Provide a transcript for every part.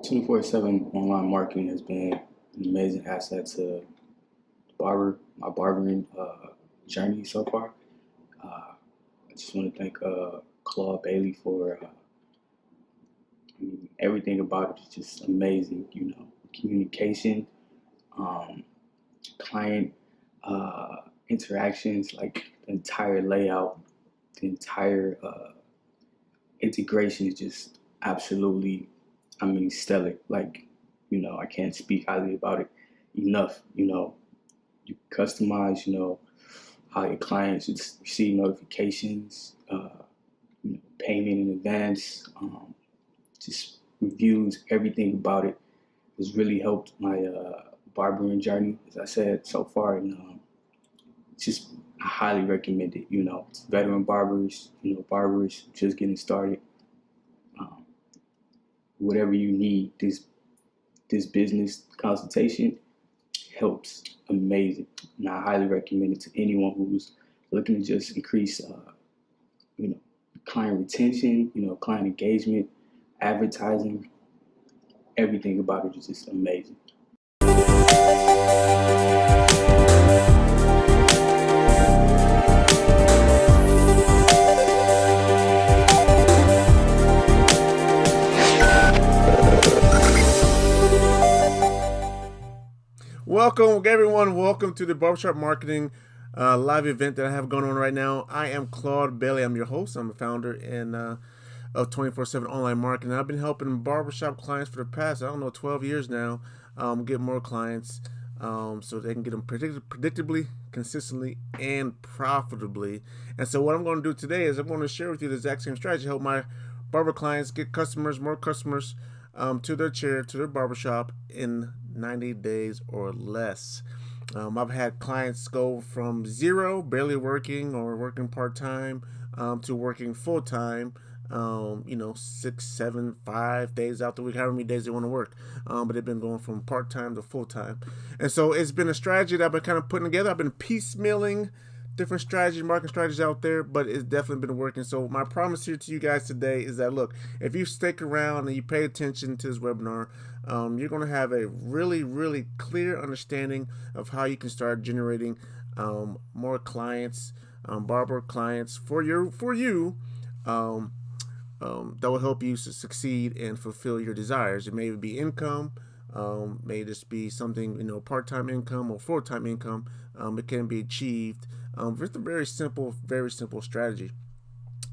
24/7 online marketing has been an amazing asset to my barbering journey so far. I just want to thank Claude Bailey for everything about it is just amazing. Communication, um, client interactions, like the entire layout, the entire integration is just absolutely, stellar. I can't speak highly about it enough. You customize, how your clients should receive notifications, payment in advance, just reviews, everything about it has really helped my barbering journey, as I said so far. And just I highly recommend it. It's veteran barbers, barbers just getting started. Um, Whatever you need, this business consultation helps amazing, and I highly recommend it to anyone who's looking to just increase, you know, client retention, client engagement, advertising. Everything about it is just amazing. Welcome, everyone. Welcome to the Barbershop Marketing live event that I have going on right now. I am Claude Bailey. I'm your host. I'm the founder of 24/7 Online Marketing. I've been helping barbershop clients for the past, 12 years now, get more clients so they can get them predictably, consistently, and profitably. And so what I'm going to do today is I'm going to share with you the exact same strategy to help my barber clients get more customers to their chair, to their barbershop in 90 days or less. I've had clients go from zero, barely working or working part-time, to working full-time, 6, 7, 5 days out the week, however many days they want to work. But they've been going from part-time to full-time. And so it's been a strategy that I've been kind of putting together. I've been piecemealing different strategies, marketing strategies out there, but it's definitely been working. So my promise here to you guys today is that, look, if you stick around and you pay attention to this webinar, you're going to have a really, really clear understanding of how you can start generating more clients, barber clients for you, that will help you to succeed and fulfill your desires. It may be income, may just be something, part-time income or full-time income. It can be achieved with a very simple strategy.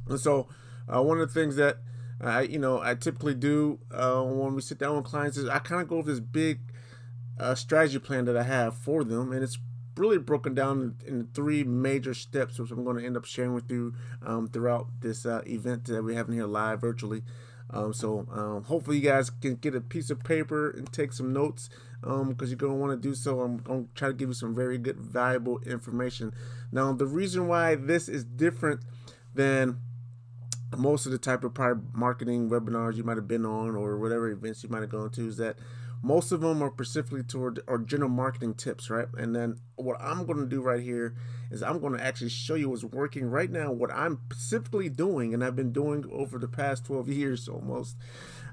And so one of the things that I typically do when we sit down with clients is I kind of go over this big strategy plan that I have for them, and it's really broken down in 3 major steps, which I'm going to end up sharing with you throughout this event that we're having here live virtually. So hopefully you guys can get a piece of paper and take some notes because you're going to want to do so. I'm going to try to give you some very good, valuable information. Now, the reason why this is different than most of the type of prior marketing webinars you might have been on or whatever events you might have gone to is that most of them are specifically toward or general marketing tips, right? And then what I'm going to do right here is I'm going to actually show you what's working right now, what I'm specifically doing, and I've been doing over the past 12 years almost,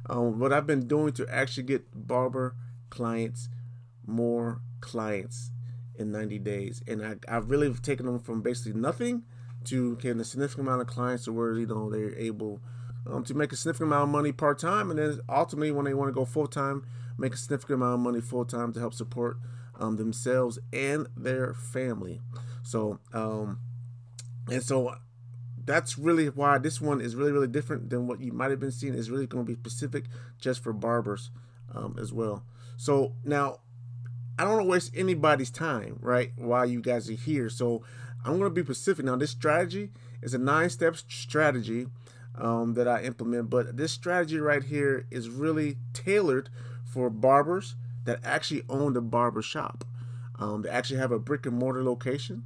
what I've been doing to actually get barber clients more clients in 90 days. And I've really taken them from basically nothing to getting a significant amount of clients to where they're able to make a significant amount of money part-time, and then ultimately when they want to go full-time, make a significant amount of money full-time to help support themselves and their family. So that's really why this one is really, really different than what you might have been seeing. It's really going to be specific just for barbers as well. So now I don't want to waste anybody's time, right, while you guys are here. So I'm going to be specific. Now, this strategy is a 9-step strategy that I implement, but this strategy right here is really tailored for barbers that actually own the barber shop. They actually have a brick and mortar location,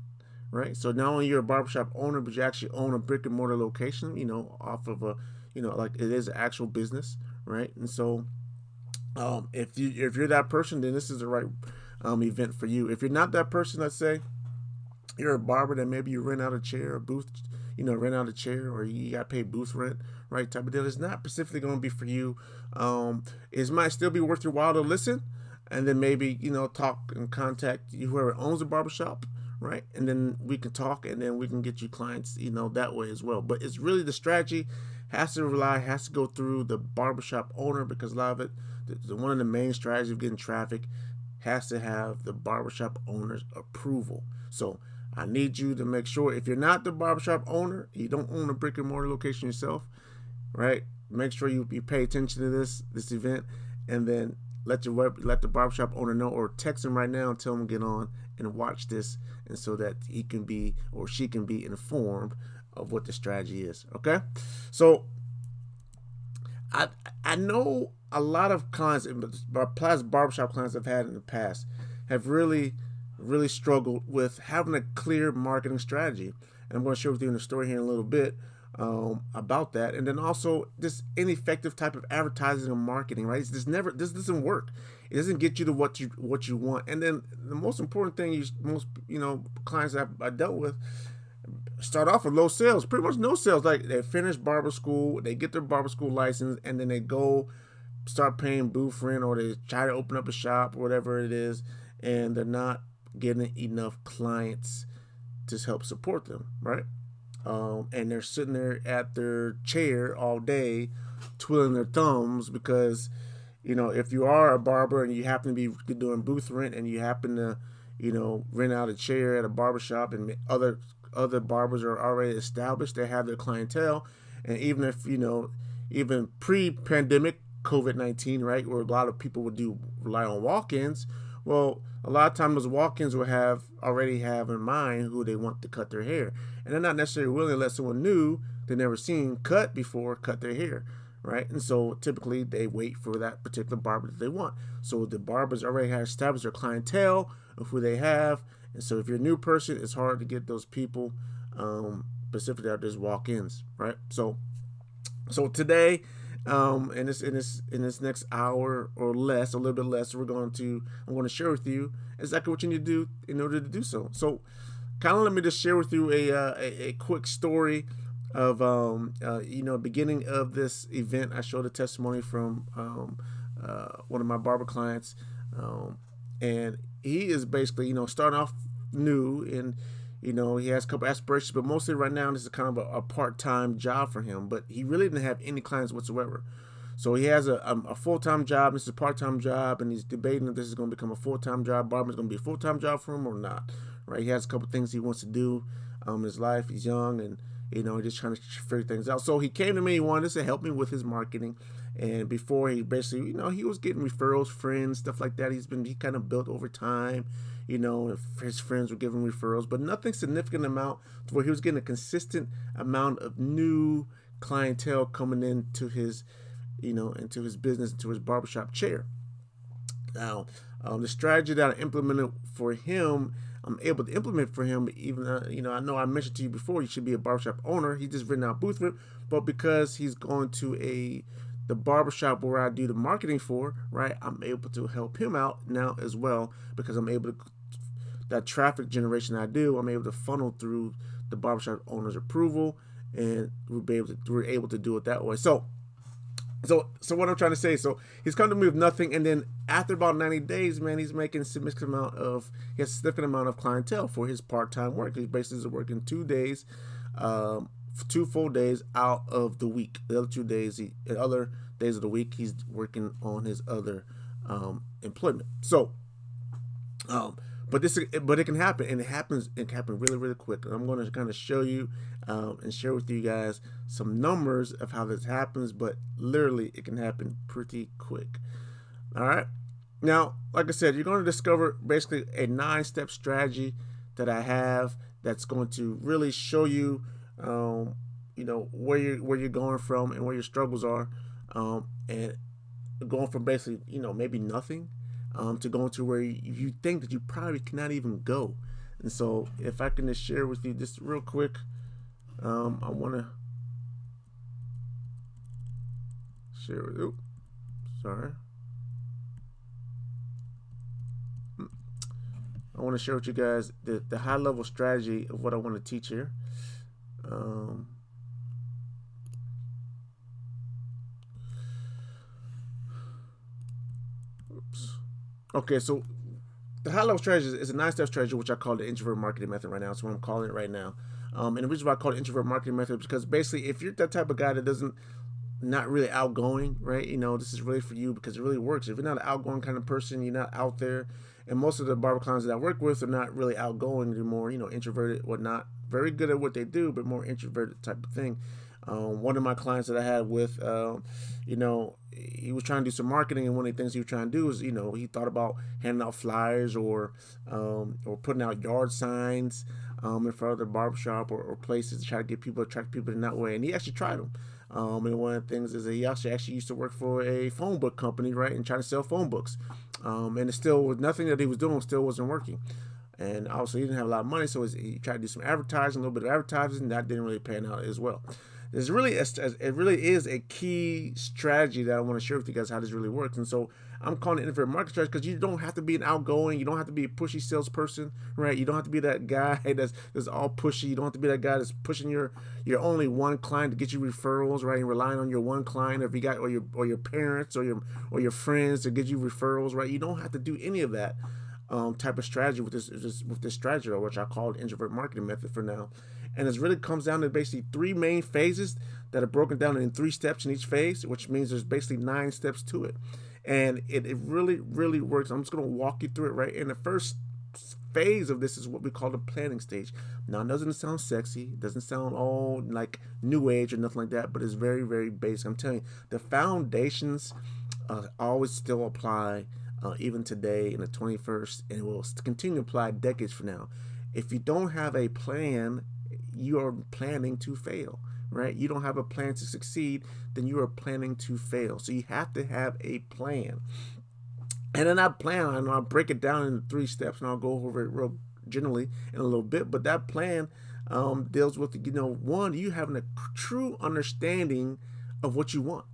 right? So not only you're a barbershop owner, but you actually own a brick and mortar location, off of like it is an actual business, right? And so if you're that person, then this is the right event for you. If you're not that person, let's say you're a barber that maybe you rent out a chair, a booth, rent out a chair or you got to pay booth rent, right? Type of deal. It's not specifically going to be for you. It might still be worth your while to listen, and then maybe talk and contact whoever owns the barbershop, right? And then we can talk, and then we can get you clients, that way as well. But it's really the strategy has to go through the barbershop owner, because a lot of it, one of the main strategies of getting traffic has to have the barbershop owner's approval. So I need you to make sure, if you're not the barbershop owner, you don't own a brick and mortar location yourself, right? Make sure you pay attention to this event, and then let the barbershop owner know, or text him right now and tell him to get on and watch this, and so that he can be, or she can be, informed of what the strategy is. Okay, so I know a lot of clients, past barbershop clients I've had in the past, have really struggled with having a clear marketing strategy. And I'm going to share with you in the story here in a little bit about that, and then also this ineffective type of advertising and marketing. Right? This doesn't work. It doesn't get you to what you want. And then the most important thing, most clients I dealt with start off with low sales, pretty much no sales. Like, they finish barber school, they get their barber school license, and then they go start paying booth rent, or they try to open up a shop or whatever it is, and they're not getting enough clients to help support them, right? And they're sitting there at their chair all day twiddling their thumbs, because if you are a barber and you happen to be doing booth rent, and you happen to rent out a chair at a barbershop, and other barbers are already established, they have their clientele. And even if even pre-pandemic COVID-19, right, where a lot of people would rely on walk-ins, well, a lot of times those walk-ins will already have in mind who they want to cut their hair, and they're not necessarily willing to let someone new they've never seen cut their hair, right? And so typically they wait for that particular barber that they want. So the barbers already have established their clientele of who they have, and so if you're a new person, it's hard to get those people, specifically out there's walk-ins, right? So today, in this next hour or less, a little bit less, I'm going to share with you exactly what you need to do in order to do so. So, kind of let me just share with you a quick story of beginning of this event. I showed a testimony from one of my barber clients, and he is basically starting off new, and he has a couple aspirations, but mostly right now this is kind of a part-time job for him. But he really didn't have any clients whatsoever. So he has a full-time job. This is a part-time job, and he's debating if this is going to become a full-time job. Barber is going to be a full-time job for him or not. Right? He has a couple things he wants to do in his life. He's young, and he's just trying to figure things out. So he came to me. He wanted to help me with his marketing. And before, he basically, he was getting referrals, friends, stuff like that. He kind of built over time. His friends were giving referrals, but nothing significant amount to where he was getting a consistent amount of new clientele coming into his, into his business, into his barbershop chair. Now, the strategy that I implemented for him, I'm able to implement for him, even, I know I mentioned to you before, you should be a barbershop owner. He just written out booth rent, but because he's going to the barbershop where I do the marketing for, right, I'm able to help him out now as well, because I'm able to, that traffic generation I do, I'm able to funnel through the barbershop owner's approval, and we're able to do it that way. So what I'm trying to say, so he's come to me with nothing, and then after about 90 days, man, he has a significant amount of clientele for his part-time work. He's basically working 2 days, 2 full days out of the week. The other 2 days, other days of the week, he's working on his other employment. So, but it can happen, and it can happen really, really quick. And I'm going to kind of show you and share with you guys some numbers of how this happens, but literally it can happen pretty quick. All right. Now, like I said, you're going to discover basically a 9-step strategy that I have that's going to really show you, where you're going from and where your struggles are, and going from basically, maybe nothing, to going to where you think that you probably cannot even go. And so, if I can just share with you just real quick, I want to share with you. Sorry. I want to share with you guys the high level strategy of what I want to teach here. Um, oops. Okay, so the high level strategy is a 9 step strategy, which I call the introvert marketing method right now. That's what I'm calling it right now. And the reason why I call it introvert marketing method is because basically, if you're that type of guy that doesn't not really outgoing, right? This is really for you because it really works. If you're not an outgoing kind of person, you're not out there. And most of the barber clients that I work with are not really outgoing. They're more, introverted, whatnot. Very good at what they do, but more introverted type of thing. One of my clients that I had with, he was trying to do some marketing, and one of the things he was trying to do is, he thought about handing out flyers or putting out yard signs in front of the barbershop or places to try to get people, attract people in that way. And he actually tried them. And one of the things is that he actually used to work for a phone book company, right, and trying to sell phone books. And it still was nothing that he was doing still wasn't working. And also, he didn't have a lot of money, so he tried to do some advertising, a little bit of advertising, and that didn't really pan out as well. It really is a key strategy that I want to share with you guys how this really works. And so I'm calling it innovative market strategy because you don't have to be an outgoing, you don't have to be a pushy salesperson, right? You don't have to be that guy that's all pushy. You don't have to be that guy that's pushing your only one client to get you referrals, right? And relying on your one client, or if you got or your parents or your friends to get you referrals, right? You don't have to do any of that type of strategy with this strategy, which I call the introvert marketing method for now. And it really comes down to basically 3 main phases that are broken down in 3 steps in each phase, which means there's basically 9 steps to it. And it really, really works. I'm just going to walk you through it, right? And the first phase of this is what we call the planning stage. Now, it doesn't sound sexy, it doesn't sound all like new age or nothing like that, but it's very, very basic. I'm telling you, the foundations always still apply even today in the 21st, and it will continue to apply decades from now. If you don't have a plan, you are planning to fail, right? You don't have a plan to succeed, then you are planning to fail. So you have to have a plan. And then that plan, I know I'll break it down into 3 steps, and I'll go over it real generally in a little bit. But that plan deals with, one, you having a true understanding of what you want,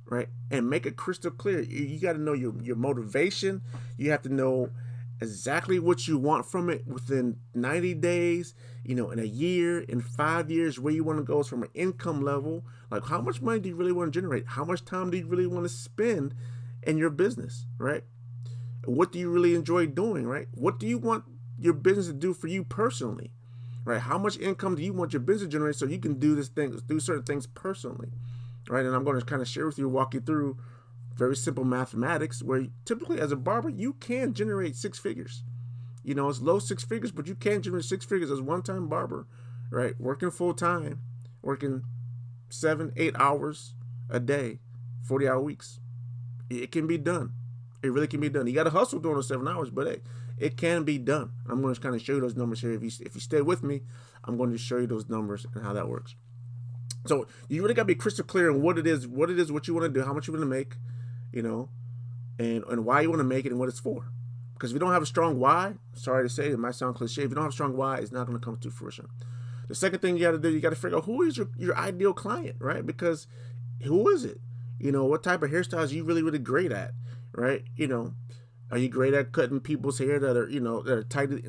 right? And make it crystal clear. You got to know your motivation. You have to know exactly what you want from it within 90 days, in a year, in 5 years, where you want to go is from an income level. Like, how much money do you really want to generate? How much time do you really want to spend in your business, right? What do you really enjoy doing, right? What do you want your business to do for you personally, right? How much income do you want your business to generate so you can do certain things personally, right? And I'm going to kind of share with you, walk you through very simple mathematics where typically as a barber, you can generate 6 figures. It's low 6 figures, but you can generate 6 figures as a one-time barber, right? Working full-time, working 7, 8 hours a day, 40-hour weeks. It can be done. It really can be done. You got to hustle during those 7 hours, but hey, it can be done. I'm going to kind of show you those numbers here. If you stay with me, I'm going to show you those numbers and how that works. So you really got to be crystal clear on what it is, what you want to do, how much you want to make, and why you want to make it and what it's for. Because if you don't have a strong why, sorry to say, it might sound cliche, if you don't have a strong why, it's not going to come to fruition. The second thing you got to do, you got to figure out who is your ideal client, right? Because who is it? What type of hairstyles are you really, really great at, right? Are you great at cutting people's hair that are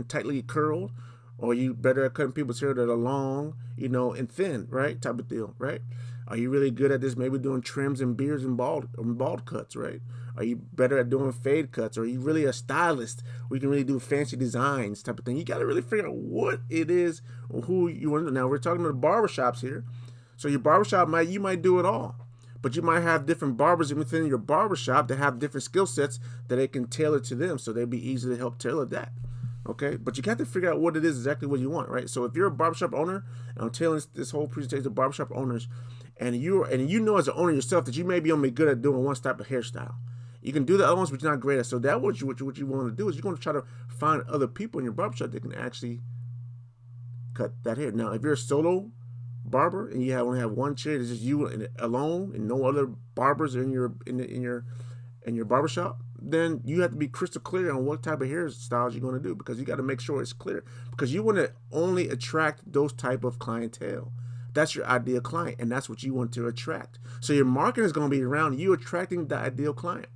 tightly curled? Or are you better at cutting people's hair that are long, and thin, right? Type of deal, right? Are you really good at this? Maybe doing trims and beards and bald cuts, right? Are you better at doing fade cuts? Or are you really a stylist where you can really do fancy designs type of thing? You got to really figure out what it is or who you want to do. Now, we're talking about barbershops here. So your barbershop you might do it all. But you might have different barbers within your barbershop that have different skill sets that they can tailor to them. So they'd be easy to help tailor that. Okay, but you got to figure out what it is exactly what you want, right? So if you're a barbershop owner, and I'm telling this whole presentation to barbershop owners, and you know as an owner yourself that you may be only good at doing one type of hairstyle. You can do the other ones, but you're not great at. So that what you want to do is you're going to try to find other people in your barbershop that can actually cut that hair. Now, if you're a solo barber and you only have one chair, it's just you alone and no other barbers in your barbershop, then you have to be crystal clear on what type of hairstyles you're going to do, because you got to make sure it's clear, because you want to only attract those type of clientele. That's your ideal client, and that's what you want to attract. So your marketing is going to be around you attracting the ideal client.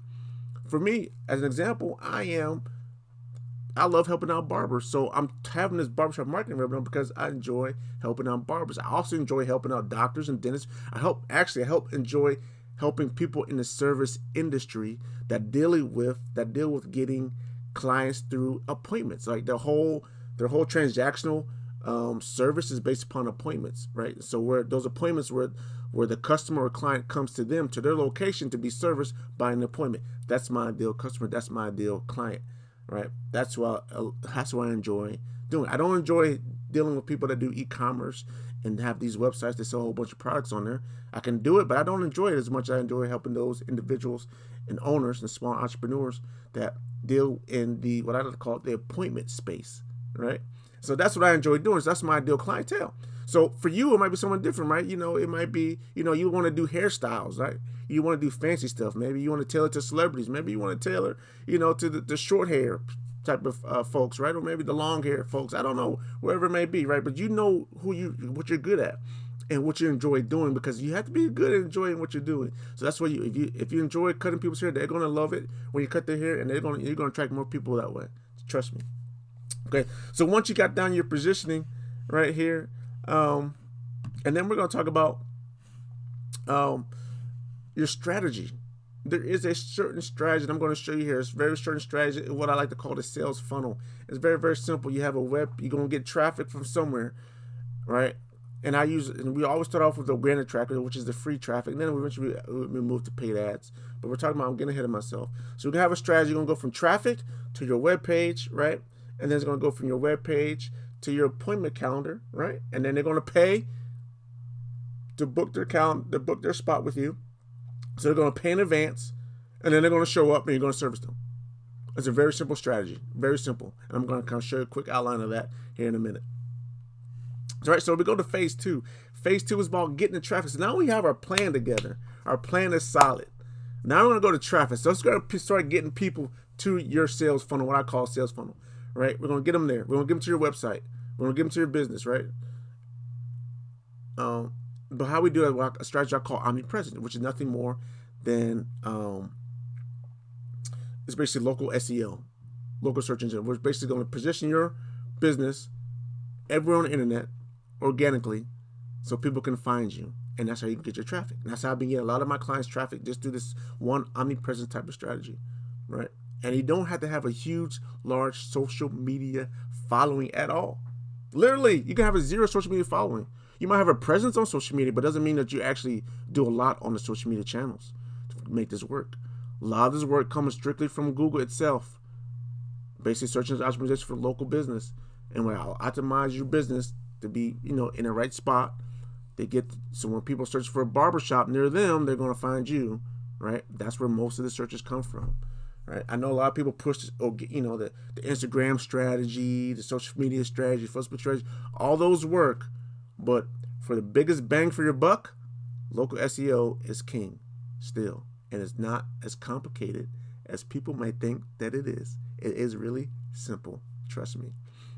For me, as an example, I I love helping out barbers. So I'm having this barbershop marketing webinar because I enjoy helping out barbers. I also enjoy helping out doctors and dentists. I help enjoy helping people in the service industry that deal with getting clients through appointments. Like their whole transactional service is based upon appointments, right? So where those appointments where the customer or client comes to them to their location to be serviced by an appointment. That's my ideal customer. That's my ideal client, right? That's what I enjoy doing. I don't enjoy dealing with people that do e-commerce and have these websites that sell a whole bunch of products on there. I can do it, but I don't enjoy it as much as I enjoy helping those individuals and owners and small entrepreneurs that deal in the what I like to call the appointment space, right? So that's what I enjoy doing. So that's my ideal clientele. So for you, it might be someone different, right? It might be, you want to do hairstyles, right? You want to do fancy stuff. Maybe you want to tailor to celebrities. Maybe you want to tailor, to the short hair type of folks, right? Or maybe the long hair folks. I don't know, wherever it may be, right? But you know what you're good at and what you enjoy doing, because you have to be good at enjoying what you're doing. So that's why if you enjoy cutting people's hair, they're gonna love it when you cut their hair, and you're gonna attract more people that way. Trust me. Okay. So once you got down your positioning right here, and then we're gonna talk about your strategy. There is a certain strategy that I'm going to show you here. It's a very certain strategy, what I like to call the sales funnel. It's very, very simple. You have a web, you're going to get traffic from somewhere, right? And we always start off with organic traffic, which is the free traffic. And then eventually we move to paid ads. But we're talking about, I'm getting ahead of myself. So we're going to have a strategy. You're going to go from traffic to your web page, right? And then it's going to go from your web page to your appointment calendar, right? And then they're going to pay to book their spot with you. So they're going to pay in advance, and then they're going to show up, and you're going to service them. It's a very simple strategy, very simple. And I'm going to kind of show you a quick outline of that here in a minute. All right, so we go to phase 2. Phase 2 is about getting the traffic. So now we have our plan together. Our plan is solid. Now we're going to go to traffic. So let's go to start getting people to your sales funnel, what I call sales funnel, right? We're going to get them there. We're going to get them to your website. We're going to get them to your business, right? But how we do it, a strategy I call omnipresent, which is nothing more than it's basically local SEO, local search engine. We're basically going to position your business everywhere on the internet organically so people can find you. And that's how you can get your traffic. And that's how I've been getting a lot of my clients' traffic just through this one omnipresent type of strategy, right? And you don't have to have a huge, large social media following at all. Literally, you can have a zero social media following. You might have a presence on social media, but doesn't mean that you actually do a lot on the social media channels to make this work. A lot of this work comes strictly from Google itself. Basically, search engine optimization for local business. And when I'll optimize your business to be, in the right spot, so when people search for a barbershop near them, they're going to find you, right? That's where most of the searches come from, right? I know a lot of people push, the Instagram strategy, the social media strategy, Facebook strategy, all those work. But for the biggest bang for your buck, local SEO is king still. And it's not as complicated as people might think that it is. It is really simple. Trust me.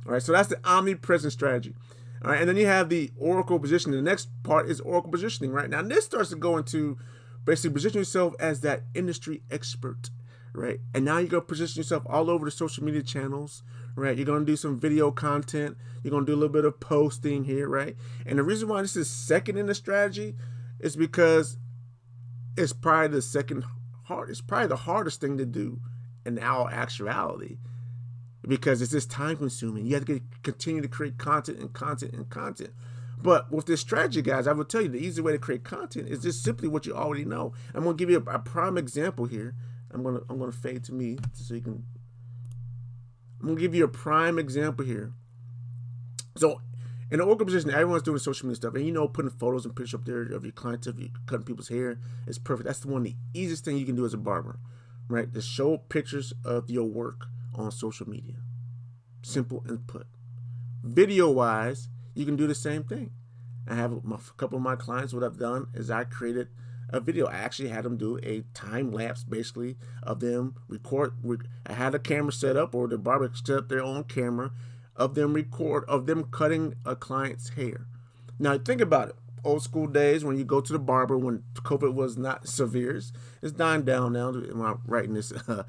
All right, so that's the omnipresent strategy. All right, and then you have the Oracle positioning. The next part is Oracle positioning, right? Now, this starts to go into basically position yourself as that industry expert, right? And now you're going to position yourself all over the social media channels, right? You're going to do some video content. You're going to do a little bit of posting here, right? And the reason why this is second in the strategy is because it's probably the hardest thing to do in our actuality, because it's just time consuming. You have to continue to create content and content and content. But with this strategy, guys, I will tell you the easy way to create content is just simply what you already know. I'm going to give you a prime example here. I'm going to fade to me so you can. I'm going to give you a prime example here. So in the Oracle position, everyone's doing social media stuff, and putting photos and pictures up there of your clients, of you cutting people's hair is perfect. That's the easiest thing you can do as a barber, right? To show pictures of your work on social media. Simple and put. Video wise, you can do the same thing. I have a couple of my clients. What I've done is I created a video. I actually had them do a time lapse, basically, of them record. I had a camera set up, or the barber set up their own camera of them cutting a client's hair. Now think about it. old school days when you go to the barber when COVID was not severe. It's dying down now. I'm writing this. No,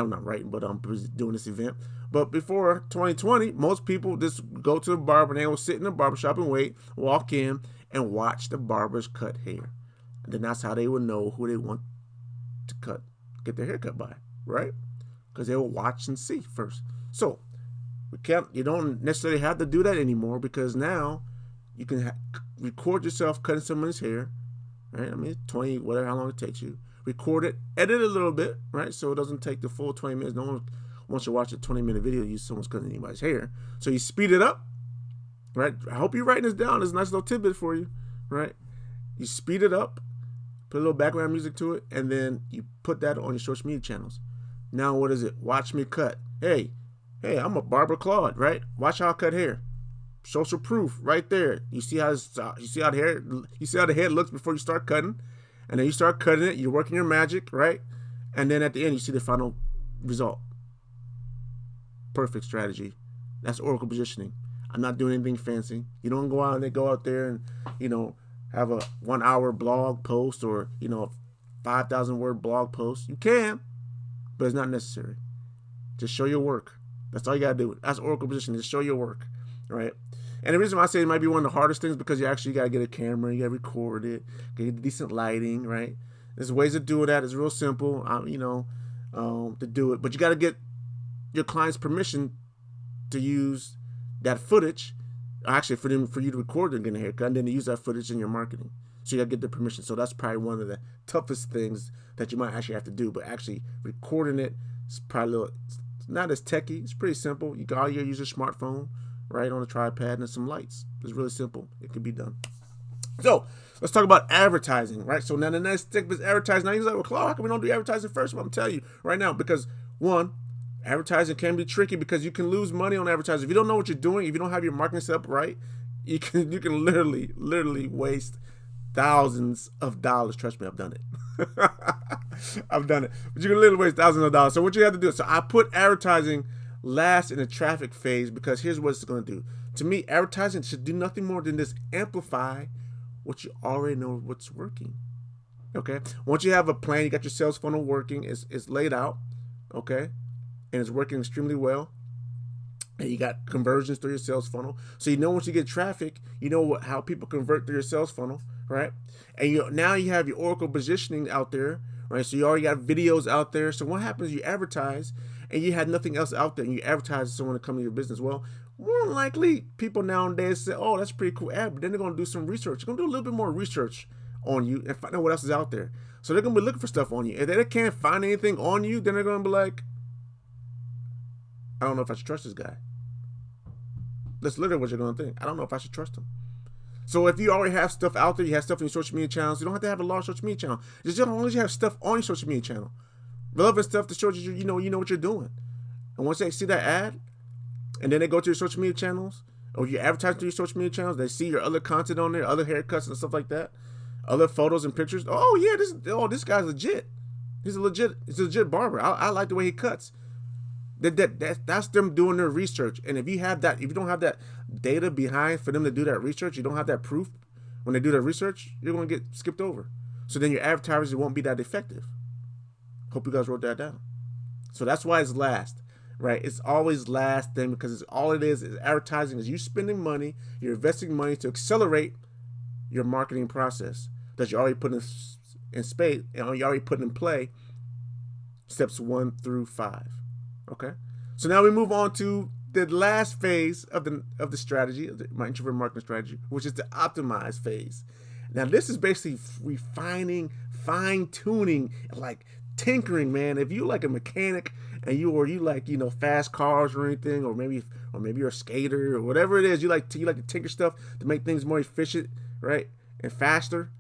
I'm not writing, but I'm doing this event. But before 2020, most people just go to the barber and they will sit in the barbershop and wait, walk in, and watch the barbers cut hair. And then that's how they would know who they want to get their hair cut by, right? Because they will watch and see first. So you don't necessarily have to do that anymore because now you can record yourself cutting someone's hair, right? I mean, 20, whatever, how long it takes you. Record it, edit it a little bit, right? So it doesn't take the full 20 minutes. No one wants to watch a 20-minute video of someone's cutting anybody's hair. So you speed it up, right? I hope you're writing this down. There's a nice little tidbit for you, right? You speed it up, put a little background music to it, and then you put that on your social media channels. Now what is it? Watch me cut. Hey, I'm a Barber Claude, right? Watch how I cut hair. Social proof right there. You see how the head looks before you start cutting, and then you start cutting it. You're working your magic, right? And then at the end, you see the final result. Perfect strategy. That's Oracle positioning. I'm not doing anything fancy. You don't go out there and have a 1 hour blog post or 5,000 word blog post. You can, but it's not necessary. Just show your work. That's all you gotta do. That's Oracle positioning. Just show your work, right? And the reason why I say it might be one of the hardest things because you actually gotta get a camera, you gotta record it, get decent lighting, right? There's ways to do that. It's real simple, to do it. But you gotta get your client's permission to use that footage, actually for you to record them getting a haircut, and then to use that footage in your marketing. So you gotta get the permission. So that's probably one of the toughest things that you might actually have to do. But actually recording it is probably not as techy. It's pretty simple. All you use your smartphone, right, on a tripod and some lights. It's really simple. It can be done. So let's talk about advertising, right? So now the next step is advertising. Now you're like, well, Claude, how come we don't do advertising first? Well, I'm telling you right now, because one, advertising can be tricky because you can lose money on advertising. If you don't know what you're doing, if you don't have your marketing set up right, you can literally waste thousands of dollars. Trust me, I've done it. I've done it. But you can literally waste thousands of dollars. So what you have to do, so I put advertising last in the traffic phase because here's what it's going to do. To me, advertising should do nothing more than just amplify what you already know what's working. Okay? Once you have a plan, you got your sales funnel working, it's laid out, okay? And it's working extremely well. And you got conversions through your sales funnel. So you know once you get traffic, you know how people convert through your sales funnel, right? And now you have your Oracle positioning out there, right? So you already got videos out there. So what happens, you advertise and you had nothing else out there and you advertise to someone to come to your business. Well, more than likely, people nowadays say, oh, that's a pretty cool ad, but then they're going to do some research. They're going to do a little bit more research on you and find out what else is out there. So they're going to be looking for stuff on you. If they can't find anything on you, then they're going to be like, I don't know if I should trust this guy. That's literally what you're going to think. I don't know if I should trust him. So if you already have stuff out there, you have stuff in your social media channels, you don't have to have a large social media channel. Just as long as you have stuff on your social media channel. Relevant stuff that shows you know what you're doing. And once they see that ad, and then they go to your social media channels, or you advertise to your social media channels, they see your other content on there, other haircuts and stuff like that, other photos and pictures. Oh yeah, this guy's legit. He's a legit barber. I like the way he cuts. That's them doing their research. And if you don't have that data behind for them to do that research, you don't have that proof when they do that research, you're going to get skipped over. So then your advertising won't be that effective. Hope you guys wrote that down. So that's why it's last, right? It's always last then because it's all it is advertising is you spending money, you're investing money to accelerate your marketing process that you already put in space and you already put in play steps 1 through 5. Okay, so now we move on to the last phase of the strategy, my introvert marketing strategy, which is the optimize phase. Now this is basically refining, fine-tuning, like tinkering, man. If you like a mechanic and you like fast cars or anything, or maybe you're a skater or whatever it is, you like to tinker stuff to make things more efficient, right, and faster.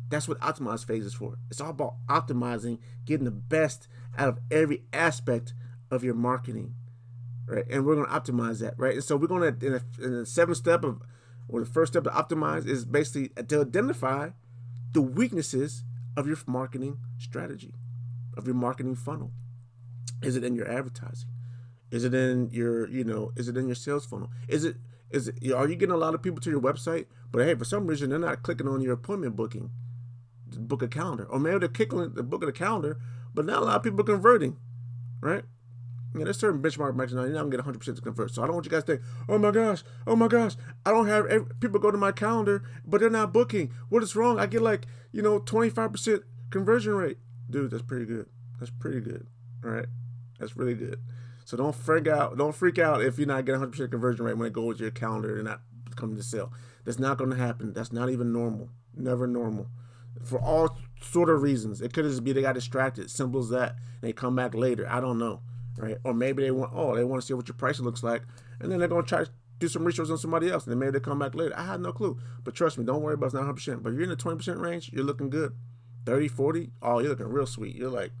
That's what optimize phase is for. It's all about optimizing, getting the best out of every aspect of your marketing, right? And we're going to optimize that, right? And so we're going to, in the 7th step or the first step to optimize is basically to identify the weaknesses of your marketing strategy, of your marketing funnel. Is it in your advertising? Is it in your, is it in your sales funnel? Is it Are you getting a lot of people to your website, but hey, for some reason they're not clicking on your appointment booking, to book a calendar, or maybe they're clicking on the book of the calendar, but not a lot of people are converting, right? Yeah, there's certain benchmark matches now. You're not gonna get 100% to convert. So I don't want you guys to think, oh my gosh, I don't have people go to my calendar, but they're not booking. What is wrong? I get like 25% conversion rate, dude. That's pretty good. That's pretty good. All right, that's really good. So don't freak out. Don't freak out if you're not getting 100% conversion rate when it goes to your calendar and not coming to sell. That's not going to happen. That's not even normal. Never normal. For all sort of reasons. It could just be they got distracted. Simple as that. And they come back later. I don't know, right? Or maybe they want to see what your pricing looks like, and then they're going to try to do some research on somebody else, and then maybe they come back later. I had no clue. But trust me, don't worry about it's not 100%. But if you're in the 20% range, you're looking good. 30, 40, oh, you're looking real sweet. You're like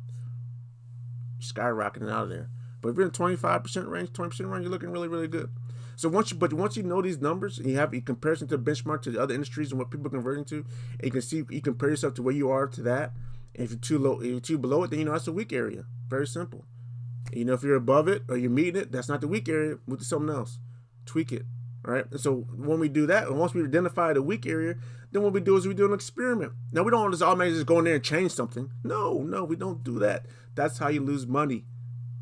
skyrocketing out of there. But if you're in 25% range, 20% range, you're looking really, really good. So once you know these numbers, and you have a comparison to the benchmark to the other industries and what people are converting to, and you can see, you compare yourself to where you are to that. And if you're too low, if you're too below it, then that's a weak area. Very simple. And if you're above it or you're meeting it, that's not the weak area. Move to something else. Tweak it. All right. And so when we do that, and once we identify the weak area, then what we do is we do an experiment. Now we don't just automatically just go in there and change something. No, we don't do that. That's how you lose money.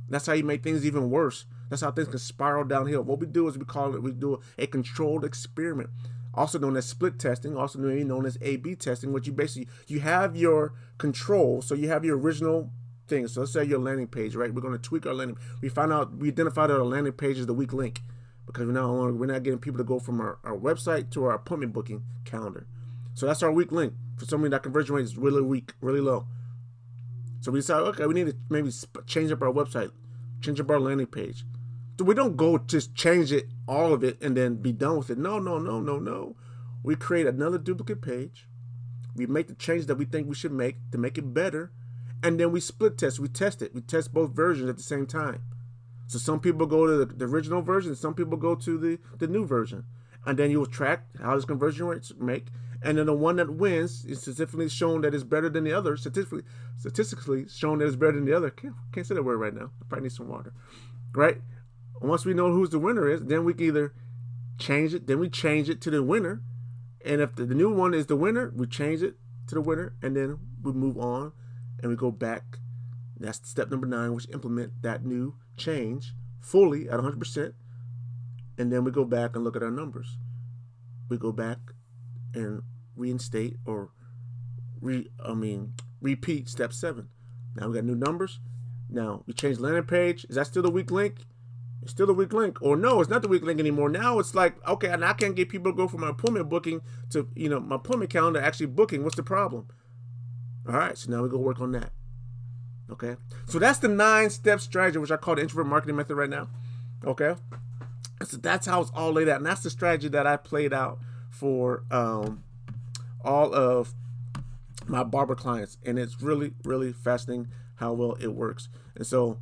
That's how you make things even worse. That's how things can spiral downhill. What we do is we do a controlled experiment, also known as split testing, also known as A/B testing, which you have your control. So you have your original thing. So let's say your landing page, right? We're going to tweak our landing. We identified our landing page as the weak link because we're not getting people to go from our website to our appointment booking calendar. So that's our weak link. For somebody, that conversion rate is really weak, really low. So we decide, okay, we need to maybe change up our website, change up our landing page. So we don't go just change it, all of it, and then be done with it. No. We create another duplicate page. We make the changes that we think we should make to make it better. And then we split test. We test it. We test both versions at the same time. So some people go to the original version, some people go to the new version. And then you'll track how this conversion rates make. And then the one that wins is statistically shown that it's better than the other. Statistically shown that it's better than the other. Can't say that word right now. I probably need some water. Right? Once we know who the winner is, then we can either change it. Then we change it to the winner. And if the new one is the winner, we change it to the winner. And then we move on and we go back. That's step number 9, which implement that new change fully at 100%. And then we go back and look at our numbers. We go back and reinstate or repeat step 7. Now we got new numbers. Now we change landing page. Is that still the weak link? It's still the weak link. Or no, it's not the weak link anymore. Now it's like, okay, and I can't get people to go from my appointment booking to my appointment calendar actually booking. What's the problem? All right, so now we go work on that. Okay, so that's the 9-step strategy, which I call the introvert marketing method right now. Okay, so that's how it's all laid out, and that's the strategy that I played out for all of my barber clients, and it's really, really fascinating how well it works. And so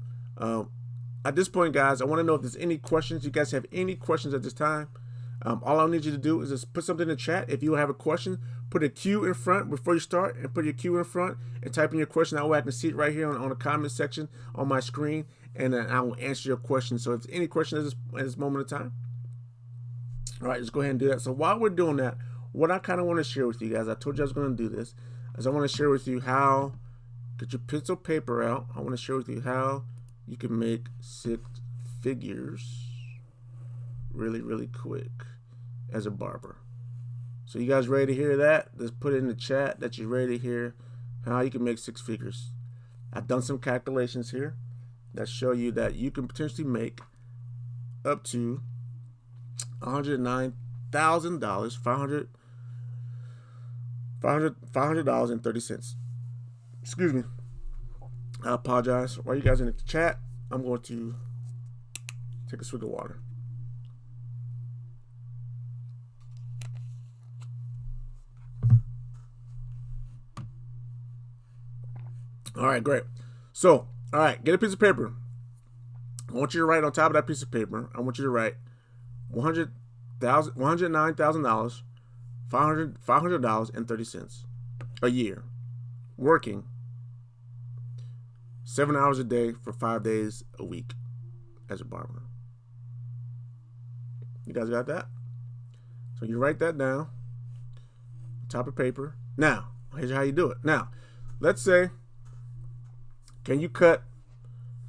at this point, guys, I want to know if there's any questions. You guys have any questions at this time? All I need you to do is just put something in the chat. If you have a question, put a Q in front before you start, and put your Q in front and type in your question. That way I can see it right here on the comment section on my screen, and then I will answer your question. So if there's any questions at this moment of time, all right, just go ahead and do that. So while we're doing that, what I kind of want to share with you guys, I told you I was going to do this, is I want to share with you how, get your pencil paper out. I want to share with you how you can make 6 figures really, really quick as a barber. So you guys ready to hear that? Let's put it in the chat that you're ready to hear how you can make 6 figures. I've done some calculations here that show you that you can potentially make up to $109,000, $500.30. Excuse me. I apologize. While you guys are in the chat, I'm going to take a swig of water. All right, great. So, all right, get a piece of paper. I want you to write on top of that piece of paper, I want you to write $109,000, $500.30 a year, working 7 hours a day for 5 days a week as a barber. You guys got that? So you write that down, top of paper. Now, here's how you do it. Now, let's say, can you cut,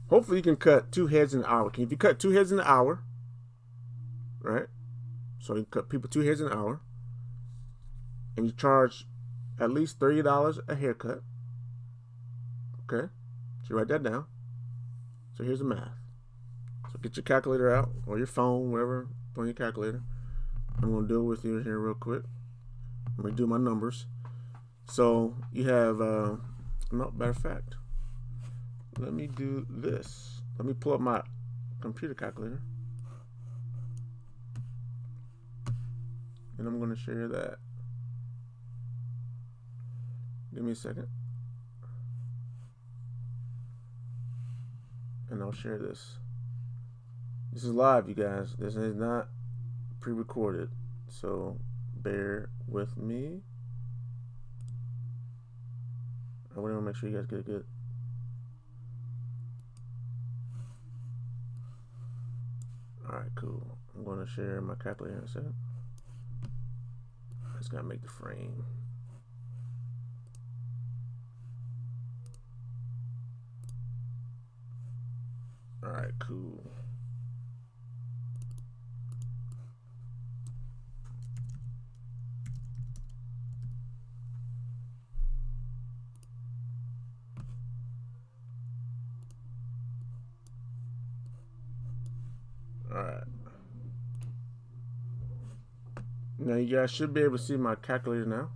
hopefully you can cut 2 heads in an hour. If you cut 2 heads in an hour, right? So you cut people 2 heads in an hour, and you charge at least $30 a haircut. Okay? So you write that down. So here's the math. So get your calculator out, or your phone, wherever, on your calculator. I'm going to do it with you here real quick. I'm going to do my numbers. So you have, no, matter of fact, let me do this. Let me pull up my computer calculator. And I'm going to share that. Give me a second. And I'll share this. This is live, you guys. This is not pre-recorded. So bear with me. I want to make sure you guys get it good. Alright, cool. I'm going to share my calculator in a second. I just got to make the frame. Alright, cool. Alright. Now you guys should be able to see my calculator now.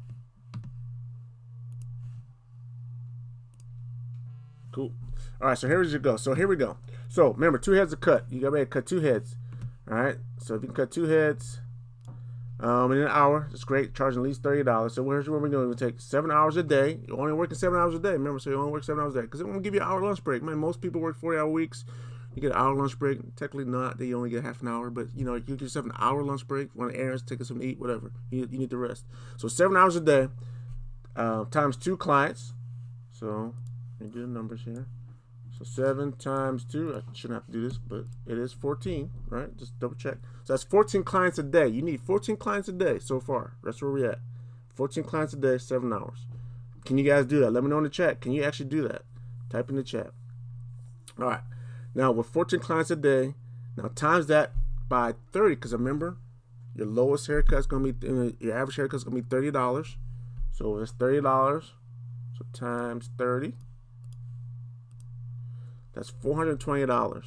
Cool. Alright, so here we go. So here we go. So remember, 2 heads are cut. You got to cut 2 heads. Alright. So if you can cut 2 heads in an hour, it's great. Charging at least $30. So here's what we're doing. We take 7 hours a day. You're only working 7 hours a day. Remember, so you only work 7 hours a day. Because it won't give you an hour lunch break. Man, most people work 40-hour weeks. You get an hour lunch break. Technically not. They only get half an hour. But, you know, you give yourself an hour lunch break. Want errands, take something to eat, whatever. You need to rest. So 7 hours a day times 2 clients. So let me do the numbers here. So 7 times 2. I shouldn't have to do this, but it is 14, right? Just double check. So that's 14 clients a day. You need 14 clients a day so far. That's where we're at. 14 clients a day, 7 hours. Can you guys do that? Let me know in the chat. Can you actually do that? Type in the chat. All right. Now, with 14 clients a day, now times that by 30, because remember, your lowest haircut is going to be, your average haircut is going to be $30. So it's $30. So times 30. That's $420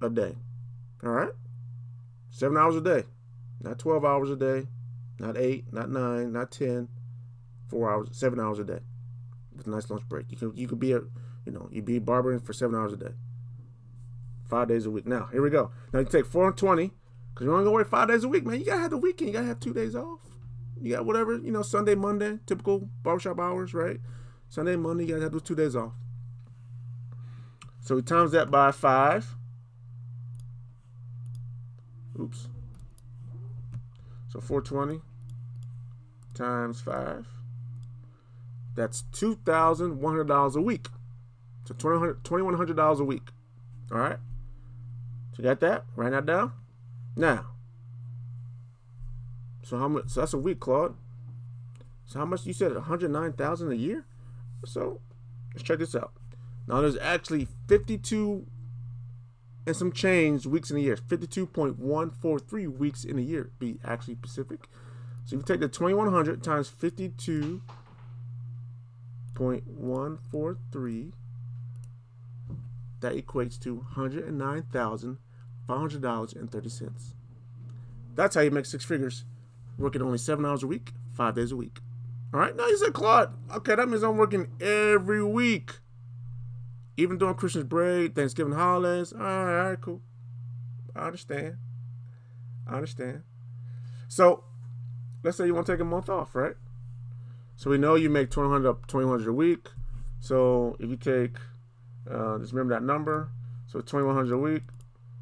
a day. All right? 7 hours a day. Not 12 hours a day. Not 8, not 9, not 10. 4 hours, 7 hours a day. With a nice lunch break. You could be you be barbering for 7 hours a day. 5 days a week. Now, here we go. Now you take 420, because you're only gonna work 5 days a week, man. You gotta have the weekend. You gotta have 2 days off. You got whatever, Sunday, Monday, typical barbershop hours, right? Sunday, Monday, you gotta have those 2 days off. So we times that by 5. Oops. So 420 times 5. That's $2,100 a week. So $2,100 a week. All right. So you got that? Write that down. Now. So how much? So that's a week, Claude. So how much you said? $109,000 a year. So let's check this out. Now there's actually 52 and some change weeks in a year. 52.143 weeks in a year. Be actually specific. So if you take the 2,100 times 52.143, that equates to $109,500.30. That's how you make 6 figures, working only 7 hours a week, 5 days a week. All right. Now you said, Claude, okay, that means I'm working every week. Even during Christmas break, Thanksgiving holidays. All right, cool. I understand. So, let's say you want to take a month off, right? So we know you make $2,100 a week. So if you take, just remember that number. So $2,100 a week.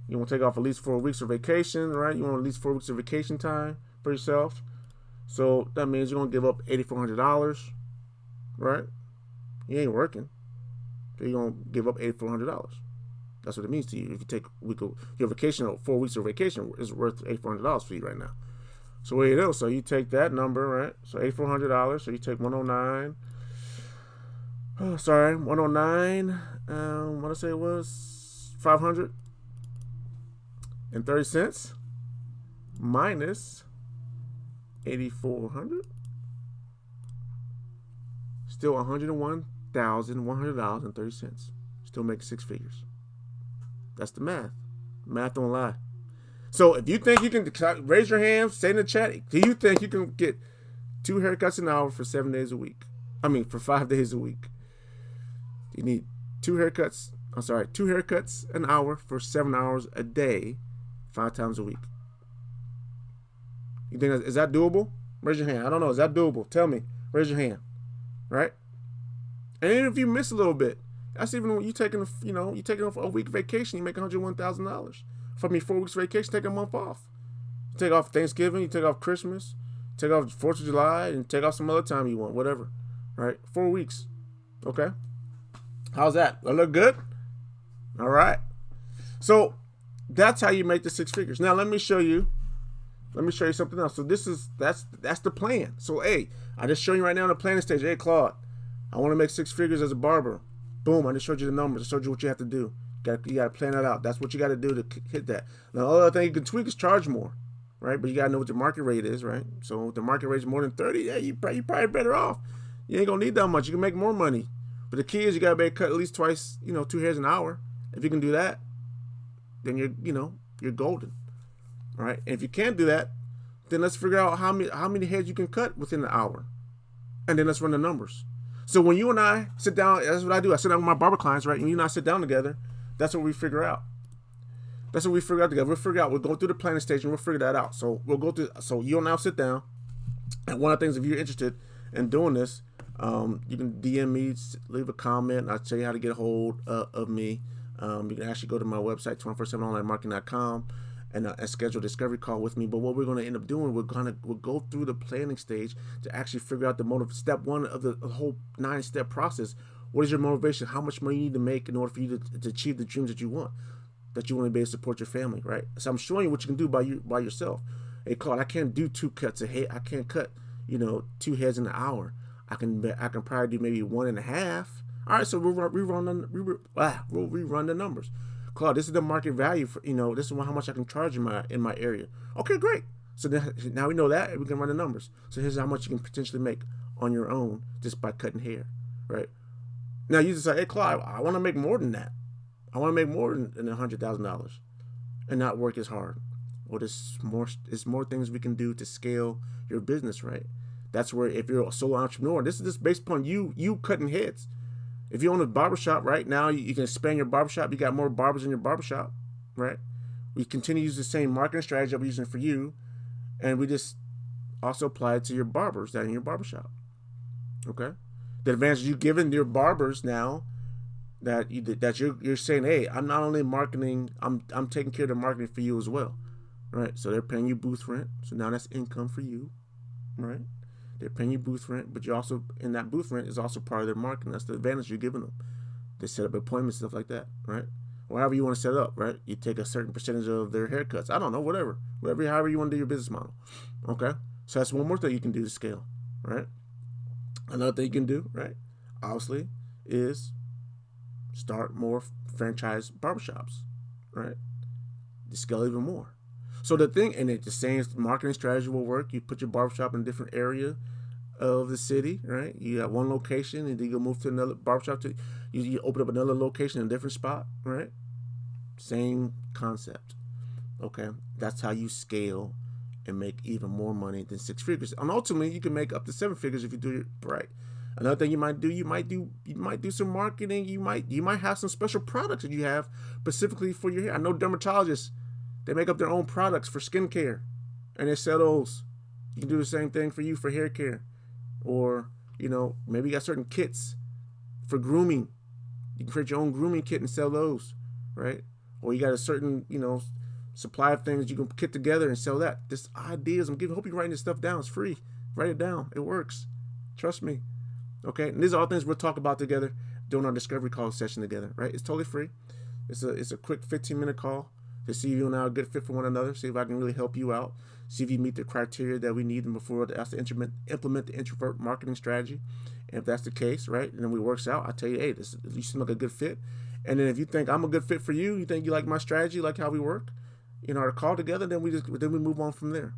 You want to take off at least 4 weeks of vacation, right? You want at least 4 weeks of vacation time for yourself. So that means you're going to give up $8,400, right? You ain't working. You're going to give up $8,400. That's what it means to you. If you take a week of your vacation, or 4 weeks of vacation is worth $8,400 for you right now. So what do you do? So you take that number, right? So $8,400. So you take 109. Oh, sorry, 109. What I say it was $530 minus 8,400. Still $101,100.30. Still make 6 figures. That's the math. Math don't lie. So if you think you can, raise your hand, say in the chat, do you think you can get 2 haircuts an hour for 7 days a week? I mean, for 5 days a week. You need 2 haircuts. 2 haircuts an hour for 7 hours a day, 5 times a week. You think, is that doable? Raise your hand. I don't know. Is that doable? Tell me. Raise your hand. Right? And even if you miss a little bit, that's even when you taking, you taking off a week vacation, you make $101,000. For me, 4 weeks vacation, take a month off. You take off Thanksgiving, you take off Christmas, take off 4th of July, and take off some other time you want, whatever. Right? 4 weeks. Okay? How's that? That look good? All right. So that's how you make the 6 figures. Now let me show you something else. So that's the plan. So hey, I just showed you right now on the planning stage. Hey Claude, I want to make 6 figures as a barber. Boom, I just showed you the numbers. I showed you what you have to do. You got to plan that out. That's what you got to do to hit that. Now, the other thing you can tweak is charge more, right? But you got to know what the market rate is, right? So if the market rate is more than 30, yeah, you probably better off. You ain't going to need that much. You can make more money. But the key is you got to be able to cut at least twice, 2 hairs an hour. If you can do that, then you're golden, all right? And if you can't do that, then let's figure out how many hairs you can cut within an hour. And then let's run the numbers. So when you and I sit down, that's what I do. I sit down with my barber clients, right? And you and I sit down together. That's what we figure out. That's what we figure out together. We'll figure out. We'll go through the planning stage and we'll figure that out. So we'll go through. So you and I will sit down. And one of the things, if you're interested in doing this, you can DM me, leave a comment. I'll tell you how to get a hold of me. You can actually go to my website, 247onlinemarketing.com, and schedule a discovery call with me. But what we're going to end up doing, we'll go through the planning stage to actually figure out the motive. Step 1 of the whole 9-step process. What is your motivation? How much money you need to make in order for you to achieve the dreams that you want to be able to support your family, right? So I'm showing you what you can do by yourself. Hey, Claude, I can't do 2 cuts a head. I can't cut, 2 heads in an hour. I can probably do maybe 1.5. All right, so we'll rerun the numbers. Claude, this is the market value for, this is how much I can charge in my area. Okay, great. So now we know that, and we can run the numbers. So here's how much you can potentially make on your own just by cutting hair, right? Now you just say, hey, Claude, I want to make more than that. I want to make more than $100,000 and not work as hard. Well, there's more things we can do to scale your business, right? That's where, if you're a solo entrepreneur, this is just based upon you cutting heads. If you own a barbershop right now, you can expand your barbershop. You got more barbers in your barbershop, right? We continue to use the same marketing strategy that we're using for you, and we just also apply it to your barbers that are in your barbershop, okay? The advantage you've given your barbers now that you're saying, hey, I'm not only marketing, I'm taking care of the marketing for you as well, right? So they're paying you booth rent, so now that's income for you, right? They're paying you booth rent, but you also, in that booth rent is also part of their marketing. That's the advantage you're giving them. They set up appointments, stuff like that, right? Or however you want to set it up, right? You take a certain percentage of their haircuts. I don't know, however you want to do your business model, okay? So that's one more thing you can do to scale, right? Another thing you can do, right, obviously, is start more franchise barbershops, right? To scale even more. So the thing, and the same marketing strategy will work. You put your barbershop in a different area of the city, right? You got one location, and then you go move to another barbershop. You open up another location in a different spot, right? Same concept, okay? That's how you scale and make even more money than 6 figures. And ultimately, you can make up to 7 figures if you do it right. Another thing you might do some marketing. You might have some special products that you have specifically for your hair. I know dermatologists, they make up their own products for skincare, and they sell those. You can do the same thing for you for hair care, or maybe you got certain kits for grooming. You can create your own grooming kit and sell those, right? Or you got a certain supply of things you can kit together and sell that. This ideas I'm giving. Hope you're writing this stuff down. It's free. Write it down. It works. Trust me. Okay, and these are all things we'll talk about together during our discovery call session together, right? It's totally free. It's a quick 15-minute call to see if you and I are a good fit for one another. See if I can really help you out. See if you meet the criteria that we need before us to implement the introvert marketing strategy. And if that's the case, right, and then we works out, I tell you, hey, you seem like a good fit. And then if you think I'm a good fit for you, you think you like my strategy, like how we work, our call together, then we move on from there.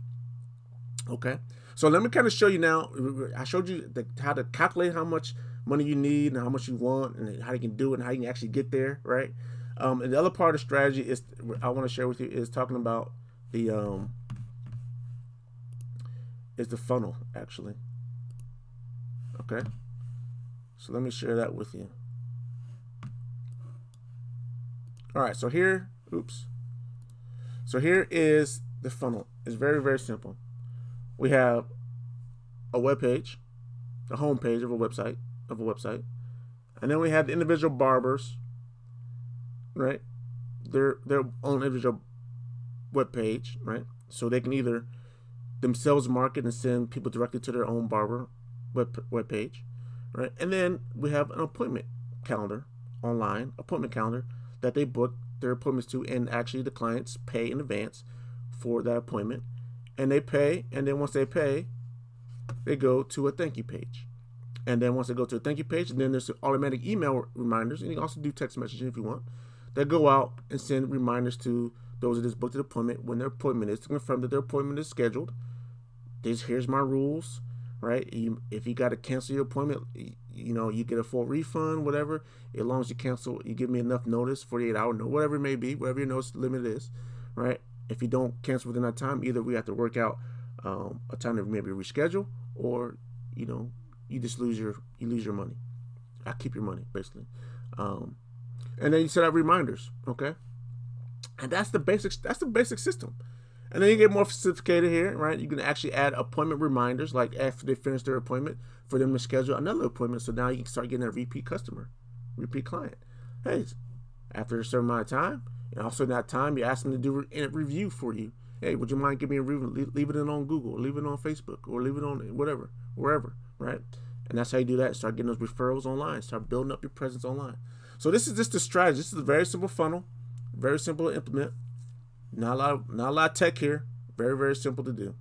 Okay. So let me kind of show you now. I showed you how to calculate how much money you need and how much you want and how you can do it and how you can actually get there, right? And the other part of strategy is I want to share with you is talking about the is the funnel actually. Okay. So let me share that with you. All right. So here is the funnel. It's very, very simple. We have a web page, the home page of a website, and then we have the individual barbers, right? Their own individual web page, right? So they can either themselves market and send people directly to their own barber web page, right? And then we have an appointment calendar, online appointment calendar that they book their appointments to, and actually the clients pay in advance for that appointment. And they pay, and then once they pay, they go to a thank you page. And then once they go to a thank you page, and then there's automatic email reminders, and you can also do text messaging if you want, that go out and send reminders to those that just booked an appointment when their appointment is, to confirm that their appointment is scheduled. Here's my rules, right? If you got to cancel your appointment, you get a full refund, whatever. As long as you cancel, you give me enough notice, 48 hours, whatever it may be, whatever your notice limit is, right? If you don't cancel within that time, either we have to work out a time to maybe reschedule, or you just lose your money. I keep your money basically, and then you set up reminders, okay? And that's the basic system. And then you get more sophisticated here, right? You can actually add appointment reminders, like after they finish their appointment, for them to schedule another appointment. So now you can start getting a repeat customer, repeat client. Hey, after a certain amount of time, and also in that time, you ask them to do a review for you. Hey, would you mind giving me a review? Leave it in on Google, leave it on Facebook, or leave it on whatever, wherever, right? And that's how you do that. Start getting those referrals online. Start building up your presence online. So this is just the strategy. This is a very simple funnel, very simple to implement. Not a lot of tech here. Very, very simple to do.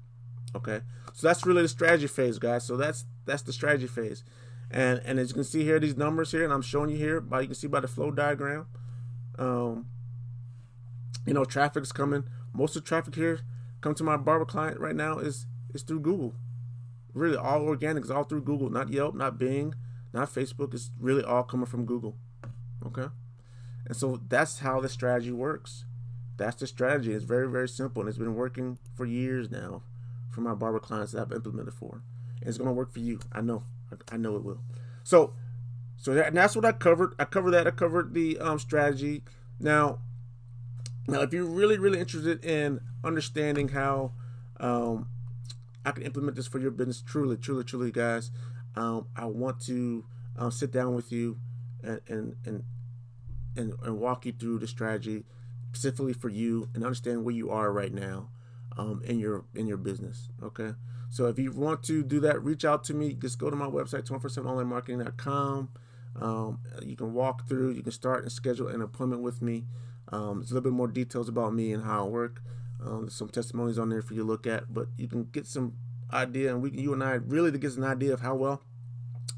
Okay, so that's really the strategy phase, guys. So that's the strategy phase, and as you can see here, these numbers here, and I'm showing you here, you can see by the flow diagram. Traffic's coming. Most of the traffic here come to my barber client right now is through Google. Really, all organic is all through Google, not Yelp, not Bing, not Facebook. It's really all coming from Google. Okay, and so that's how the strategy works. That's the strategy. It's very, very simple, and it's been working for years now for my barber clients that I've implemented for. And it's going to work for you. I know it will. So that's what I covered. I covered the strategy. Now, if you're really, really interested in understanding how I can implement this for your business, truly, guys, I want to sit down with you and walk you through the strategy specifically for you and understand where you are right now in your business. Okay, so if you want to do that, reach out to me. Just go to my website, 247onlinemarketing.com. You can walk through, you can start and schedule an appointment with me. There's a little bit more details about me and how I work. There's some testimonies on there for you to look at, but you can get some idea, and you and I really to get an idea of how well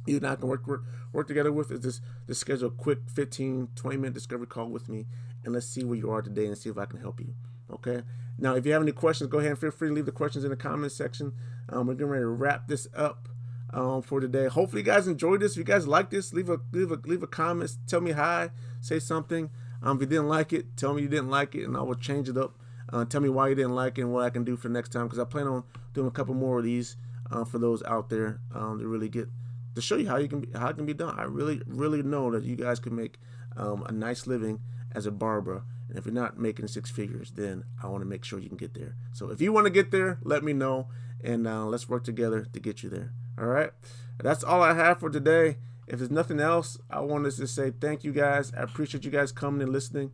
you and I can work together with, is this schedule a quick 15-20 minute discovery call with me, and let's see where you are today and see if I can help you. Okay, now if you have any questions, go ahead and feel free to leave the questions in the comment section. We're getting ready to wrap this up for today. Hopefully you guys enjoyed this. If you guys like this, leave a comment, tell me hi, say something. If you didn't like it, tell me you didn't like it, and I will change it up. Tell me why you didn't like it and what I can do for next time, because I plan on doing a couple more of these for those out there to really get to show you how it can be done. I really know that you guys can make a nice living as a barber, and if you're not making six figures, then I want to make sure you can get there. So if you want to get there, let me know, and let's work together to get you there. All right, that's all I have for today. If there's nothing else, I wanted to say thank you guys. I appreciate you guys coming and listening.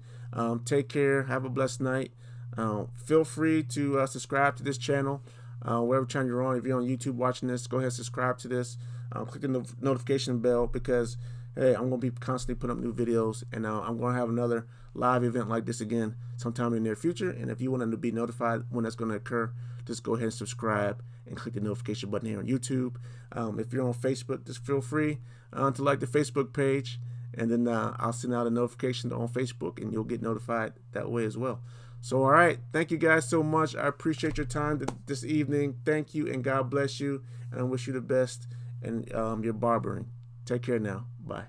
Take care. Have a blessed night. Feel free to subscribe to this channel, wherever channel you're on. If you're on YouTube watching this, go ahead and subscribe to this. Click the notification bell, because hey, I'm going to be constantly putting up new videos, and I'm going to have another live event like this again sometime in the near future. And if you want to be notified when that's going to occur, just go ahead and subscribe and click the notification button here on YouTube. If you're on Facebook, just feel free to like the Facebook page, and then I'll send out a notification on Facebook, and you'll get notified that way as well. So, all right, thank you guys so much. I appreciate your time this evening. Thank you, and God bless you, and I wish you the best in your barbering. Take care now. Bye.